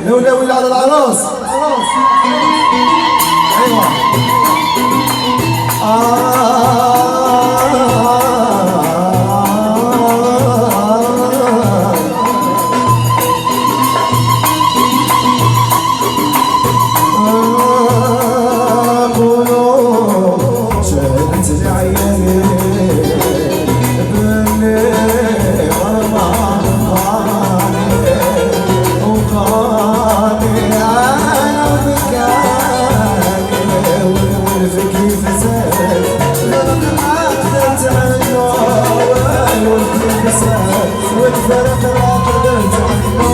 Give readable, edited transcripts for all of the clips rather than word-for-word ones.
نولي على العراس. ايوه شهلت العيال وقال انا وبكاني والكيف زاد ما قدرت عنه والكيف زاد والفرق ما قدرت عنه.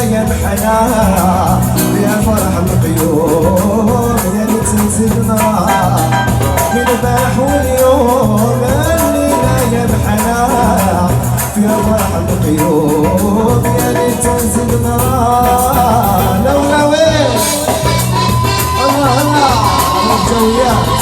ينحنى يا فرح القيوم يا ريت تنزلنا من البارح واليوم القيوم يا ليت تنزل مرا لولا وين الله الله الجويات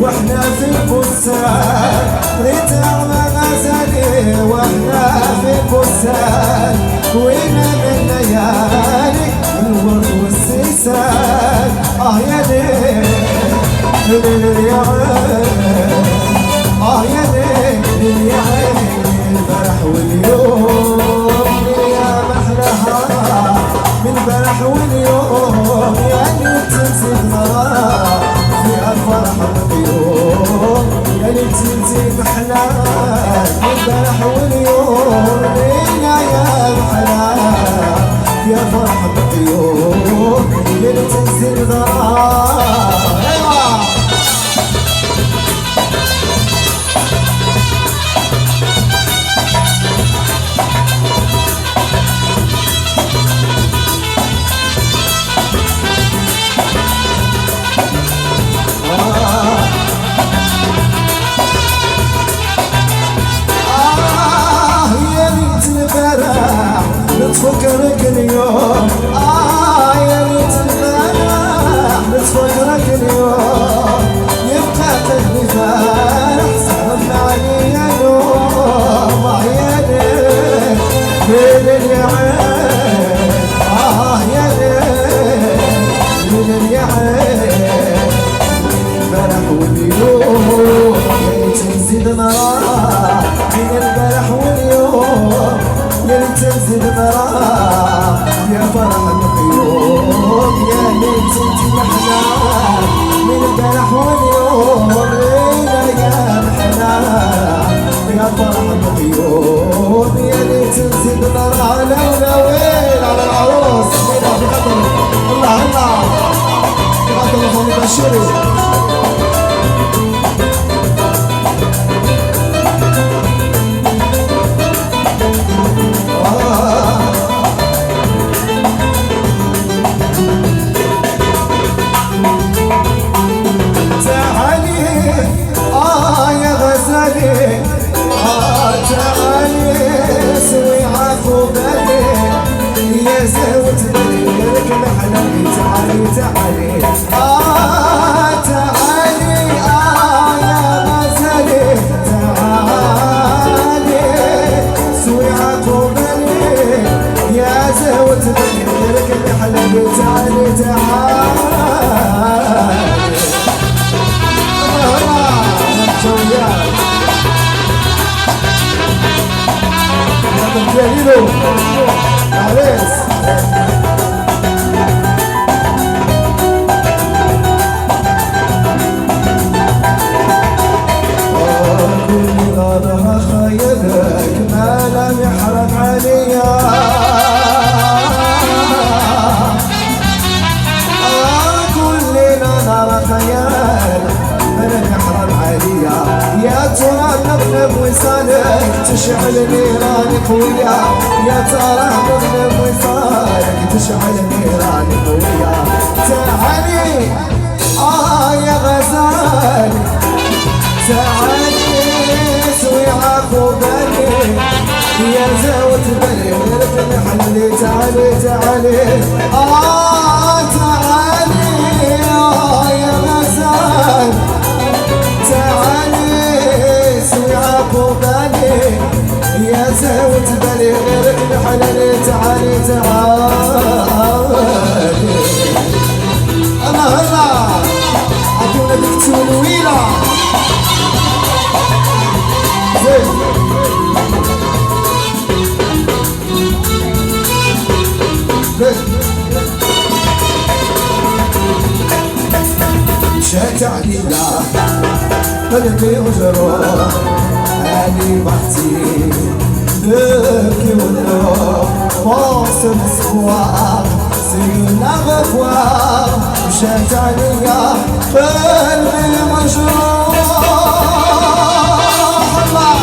واحنا في البستان ريتها ما غزالي واحنا في البستان وين من ليالي الورد والسيسان يا ليل يا عين يا ليل يا عين البارح واليوم يا محلاها من البارح واليوم يا ليل تنزل مرا في الفرح واليوم يا ليل تنزل محلاها من البارح واليوم لينا يا محلاها في الفرح واليوم يا ليل تنزل مرا نتفكرك اليوم يا ريت الفرح نتفكرك اليوم يبقى قلبي فرح صعب عليا اليوم يا ليل يا عين يا ليل يا عين البارح واليوم يا ريت نزيد نرى بين البارح واليوم يا ليت تنزل مرا يا فرح القيوم يا ليت انت محلى من البارح واليوم ليلى يا محلى يا فرح القيوم يا ليت تنزل مرا لولا وين على العروس هنا بقدر الله الله بقدر الله بشري تعالي تعالي يا غزالي تعالي سوي عقوبالي يا زهوة بني غيرك المحلى تعالي تعالي الجويات يا بالجليلو يا عريس خيلك ما لم يحرم عليا كل ليلة نرى خيال ما لم يحرم عليا يا ترى نغلب وصالك تشعل نيران قوية يا ترى نغلب وصالك تشعل نيران قوية تعالي يا غزال تعالي سوي عقوبالي يا زوت بني غيرك المحلي تعالي تعالي تعالي يا غزال تعالي سوي عقوبالي يا زوت بني غيرك المحلي تعالي تعالي الله الله عطونا دكتور ويلا مشات علينا قلبي وجروح اني بختي نبكي ونروح فاصل اسبوع سينا غفوار مشات عليا قلبي مجروح الله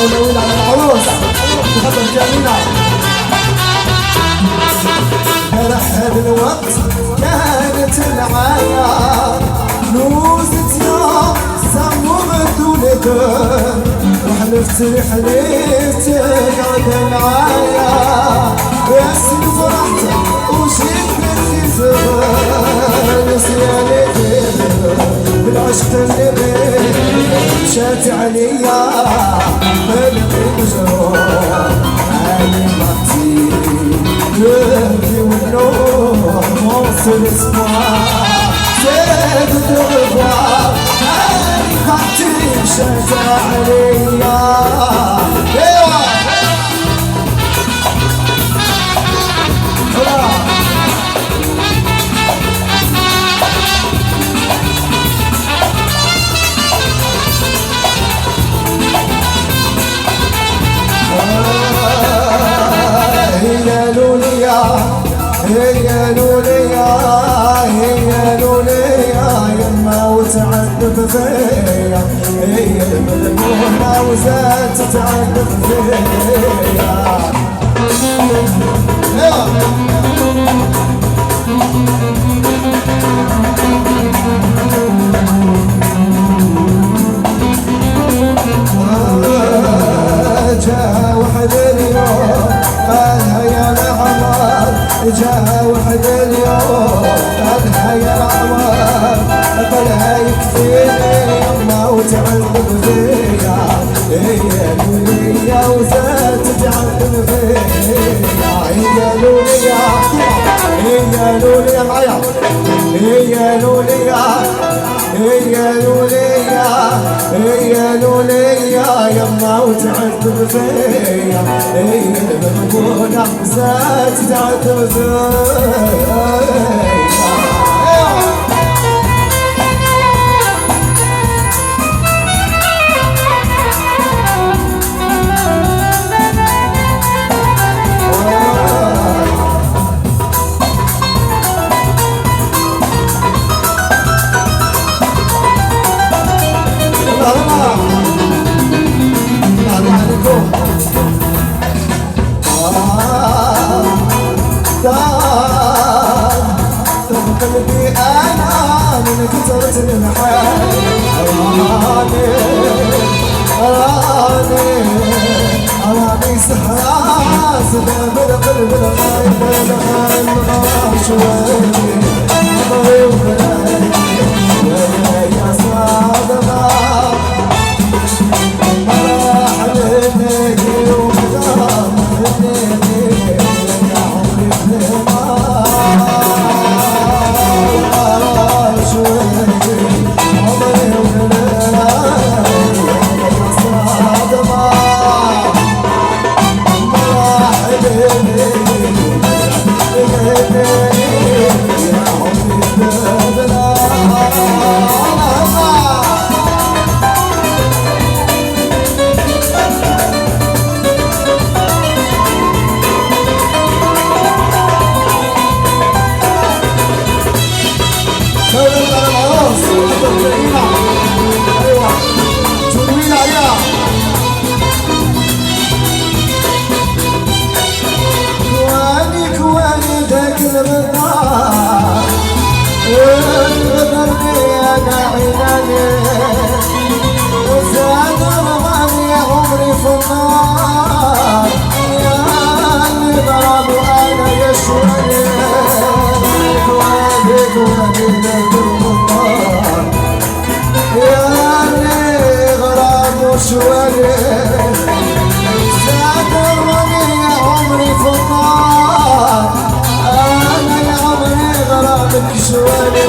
ولويل على العروس تفضل جميلة. فرح الوقت كانت العيا نوزت يوم سمومت ولدن وحلفت حلفت قعد معايا بس فرحت وشفت زغل نسياني بالعشق اللي مشات عليا قلبي مجروح عالي مغتي قلبي والنوح موصل اسبوع زاد الرضا عالي مغتي مشات عليا. هي لوليا هي لوليا يما وتعذب فيا هي الملمومة وزاد تتعذب فيا. جاء واحد اليوم قالها يا العمر جاء واحد اليوم قالها يا العمر قالها يكفيني يما وتعذب فيا هي لوليا وزاد تتعذب فيا. هي لوليا هي لوليا معايا هي لوليا هي لوليا هي لوليا يما وتعذب فيا هي المنبونة زاد تعذب فيا. قلبي أنا من كثرة المحال أراني سحرة سلام القلب الغايب الغايب الغايب شوي أمري وبلاي يا صادقة مرحلتك ومدامتك يا عمري بلما وزاد رماني عمري في النار يا اللي ضرب انا يشوي واديك واديك النار يا اللي غرام وشوي زاد رماني عمري في النار انا يا عمري غرامك شوي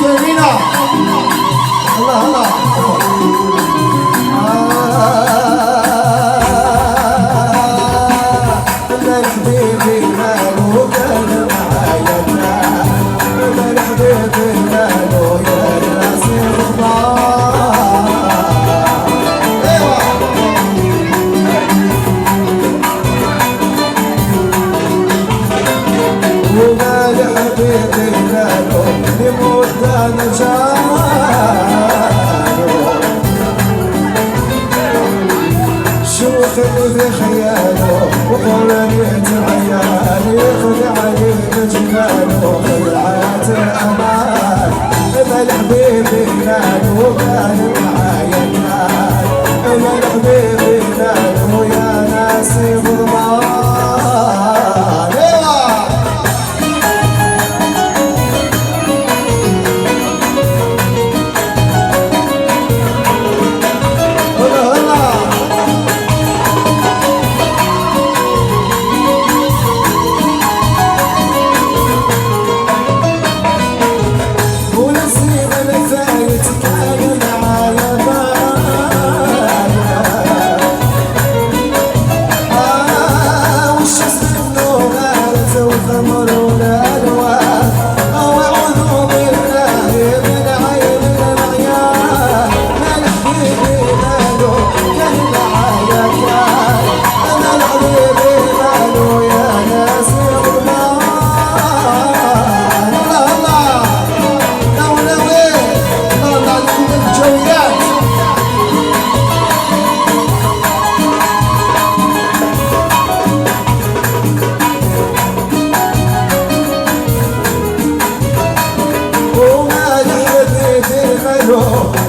جميلة الله الله أنا الحبيبي مالو كان معايا أنا الحبيبي مالو يا ناسي ومال حبيبي مالو يموت انا جانو شوف اللي في خياله وقرنيت عيال يخدعني بجماله خدعات الامان مال حبيبي مالو كان معايا كان مال حبيبي مالو يا ناسي ظلمان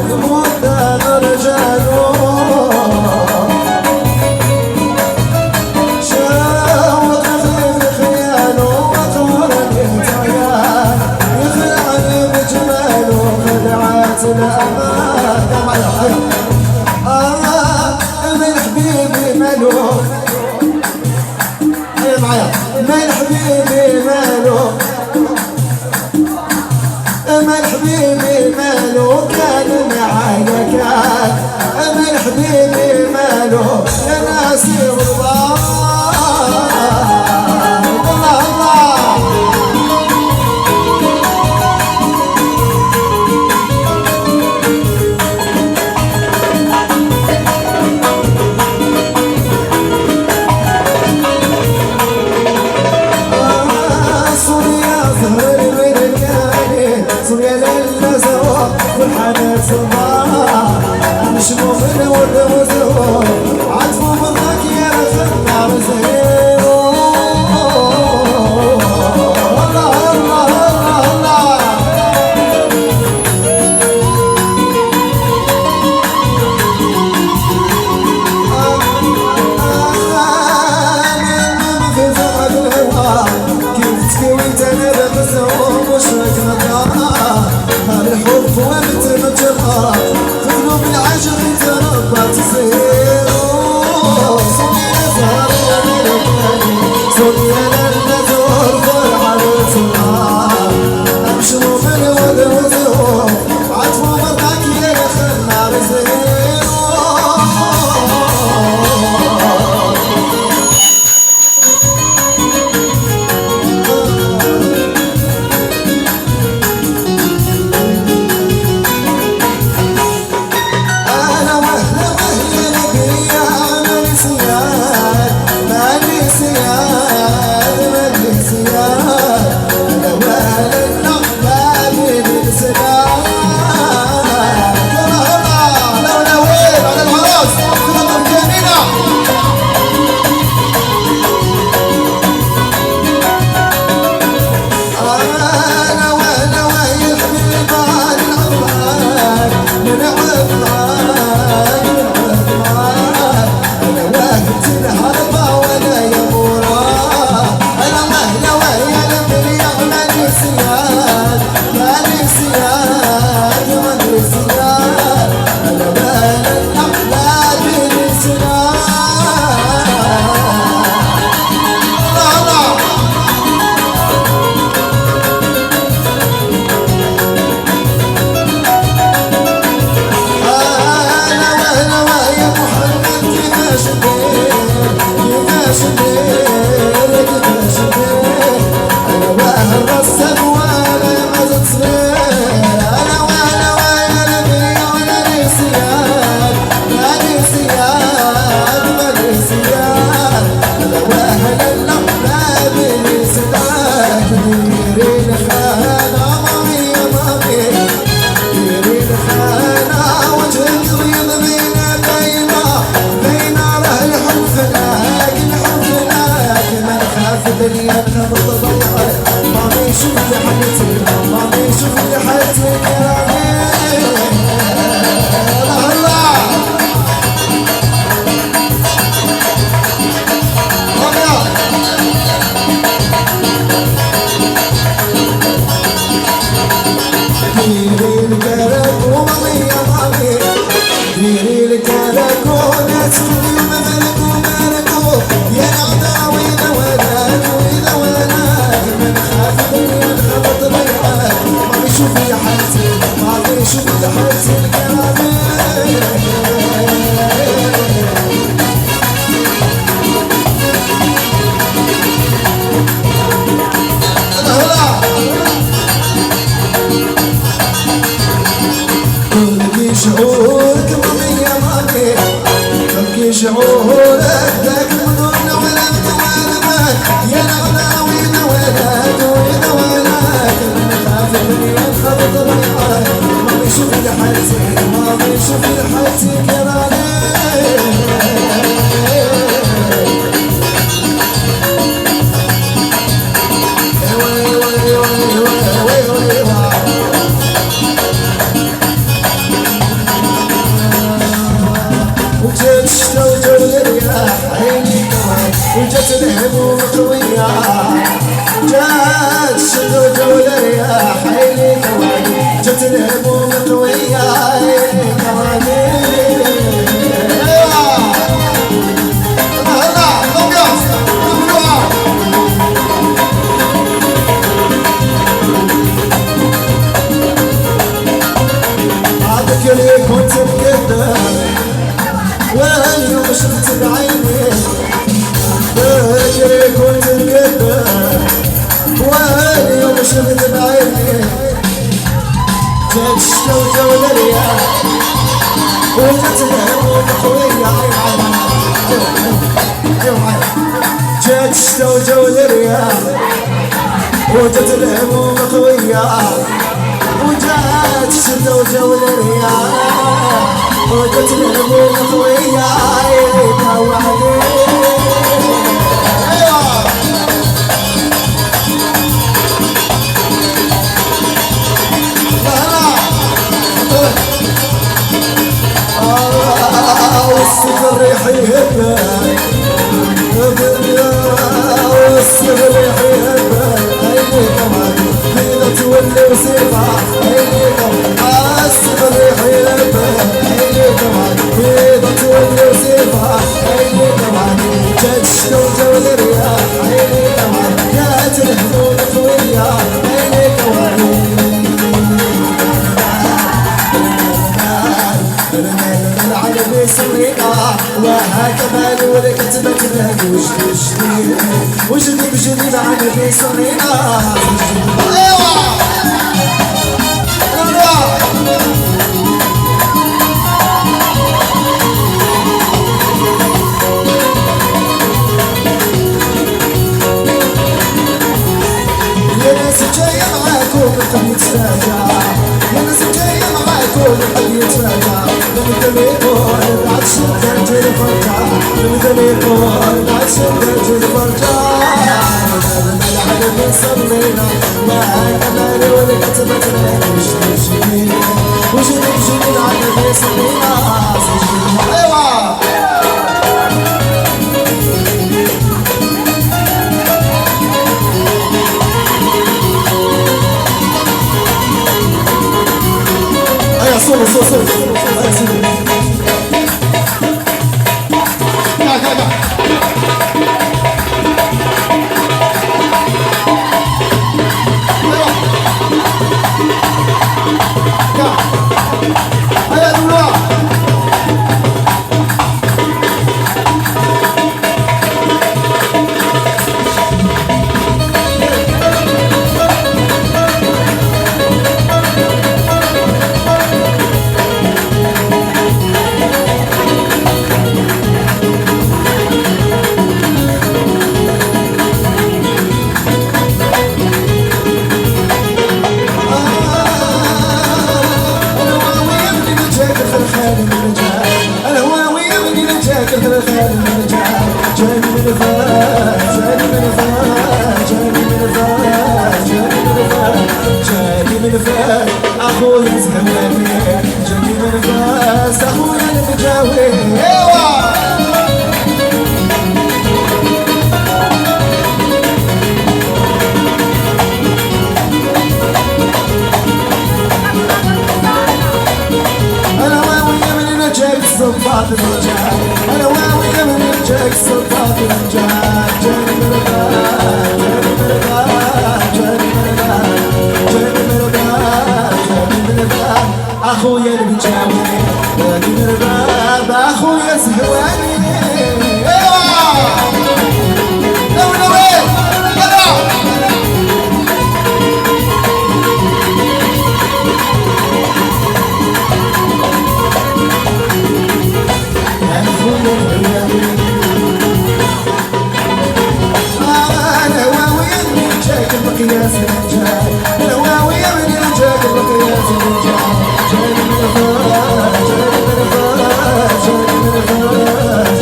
يموت انا رجاله شاوط خير خياله وقرني عيال يخلعني بجماله خدعات الامان من حبيبي مالو هيا معايا من حبيبي مالو من حبيبي مالو كان معايا كان من حبيبي مالو يا ناسي والله الله الله سوريا ظهر المركاني سوريا ليلة سوا والحنان صباح نشمو من ورد وزهور عطفو منك يا خدام زهير الله الله الله في زمن الهوى كيف تكوي انت نبى بزهور وشرك نظام الحب وانت مجرى قلوب العاشق تربى تصير خبط ضيعت ما بيشوف لي حالتي ما بيشوف لي حالتي يا شعورك مامي يا مامي تبكي شعورك ذاك منون ولد ولدك يا نغلاوي ولد ولدك خاف الدنيا خبط ضيعك مامي شوف لي حالتي مامي شوف لي حالتي يا راني وجت الهموم قوية جات الشدود والرياح عيني كواني جت الهموم قوية عيني كواني عادك اللي كنت مقدر واليوم شفت بعيني بجري كنت مقدر واليوم شفت بعيني جات الشتوجة والرياح وجت الهموم قوية جات الشتوجة والرياح وجت الهموم قوية وجات الشتوجة والرياح وجت الهموم قوية عينيك وعليك والصغر يحبك والصغر يحبك عيني كمان بيضة تولي وسيفها عيني كمان الصغر يحبك عيني كمان بيضة تولي وسيفها عيني كمان جات الشتوجة والرياح عيني كمان جات الهموم قوية عيني كمان العالم سوينا وهكذا ولك تبتنا وجدي بجديد العالم سوينا يا ناس جاية معاكم القلب يتفاجأ يا ناس جاية معاكم القلب يتفاجأ لمدليكم بعد شدة الفرجة لمدليكم بعد شدة الفرجة العالم صلينا ما كمال ولك تبتنا وجدي بجديد العالم صلينا ايوه solo, solo, solo. زهواني جاني من فاس اخويا المجاوي ايوا صفات الرجال انا واوي من جاك صفات الرجال جاني مرقات جاني مرقات جاني مرقات جاني مرقات اخويا المجاوي جاني مرقات اخويا زهواني مقياس الرجال الهواوية من رجال مقياس الرجال جاني من الفاس جاني من الفاس جاني من الفاس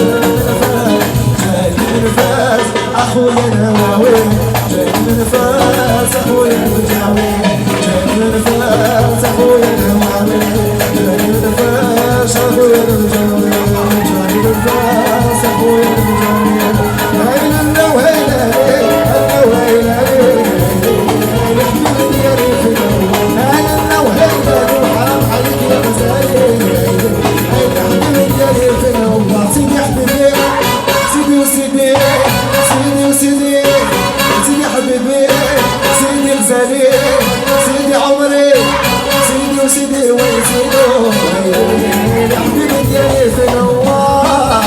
جاني من الفاس أخويا الهواوي جاني من الفاس أخويا المجاوي جاني من الفاس أخويا الهواوي جاني من الفاس أخويا المجاوي جاني من الفاس أخويا المجاوي هيلا النوهيلة سيدي عمري سيدي وسيدي ويسيدو يا حبيبي ديالي في النوار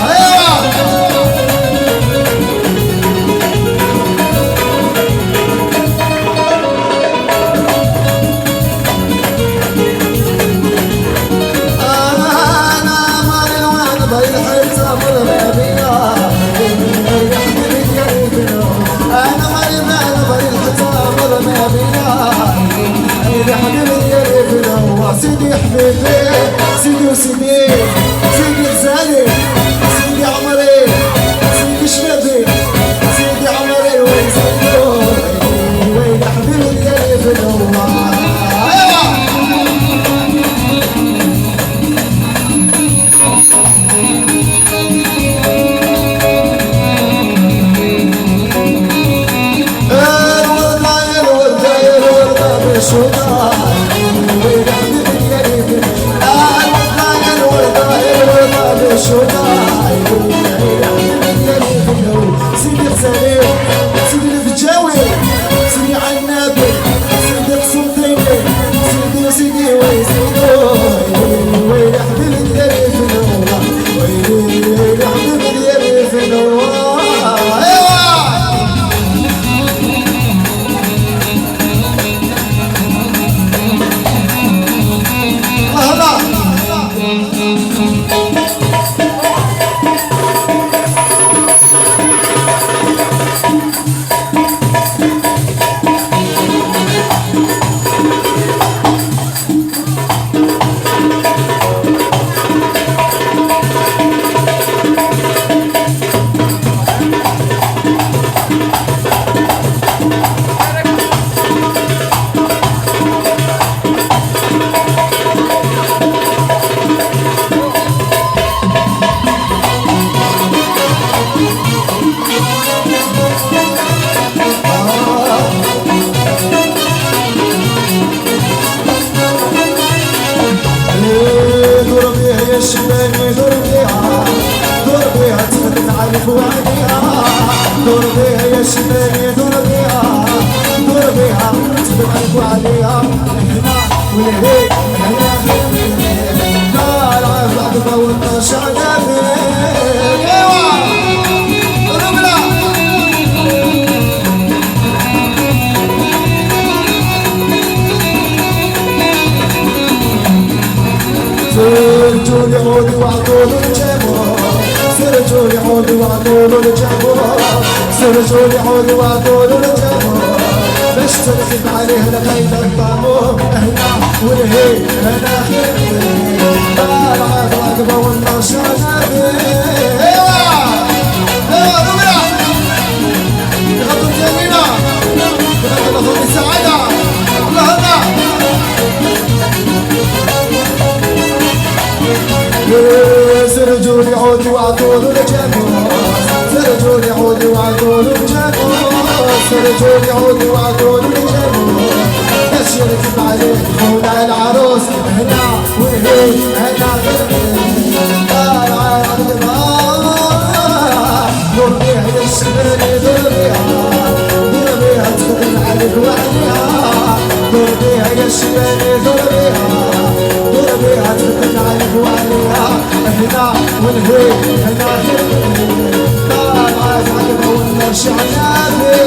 انا مالي الوعد ضايل حيلته مر بيا يا حبيبي ديالي في النوار انا مالي ضايل حيلته مر بيا يا حبيبي ديالي في الهوا سيدي حبيبي سيدي وسيدي سيدي غزالي سيدي عمري سيدي شبابي سيدي عمري وين سيدو وين يا حبيبي ديالي في الهوا سيدي غزالي سيدي الفجاوي سيدي عنابي سيدي قسنطيني سيدي وسيدي ويسيدو ويلي يا حبيبي ديالي في الهوا ويلي يا حبيبي ديالي في الهوا الشباني دور بيها تخدم عليك وعليها دور بيها يا الشباني دور بيها تخدم عليك وعليها هنا والهيك هنا نار عفا ضوء شعلابي ايوا ربنا سرجولي عودي وعطولو الجابو سرجولي عودي وعطولو الجابو سرجولي عودي وعطولو الجابو باش تركب عليه لغاية الطعمو هنا والهي هنا خير طالعة راكبة والنشا نادي ايوا ايوا ربنا يغطوا الجميلة يغطوا الأخوة السعادة اللهم سرجوا لي عودي وعطول الجاموس سرجوا لي عودي وعطول الجاموس سرجوا لي عودي وعطول الجاموس اشرك عليك خونا العروس هنا وهي هنا ضربيها يا الشمال ضربيها تخدم عليك وعليها ضربيها يا الشمال ضربيها تخدم عليك وعليها هنا ونهي هنا طالعة على ولا شعنابي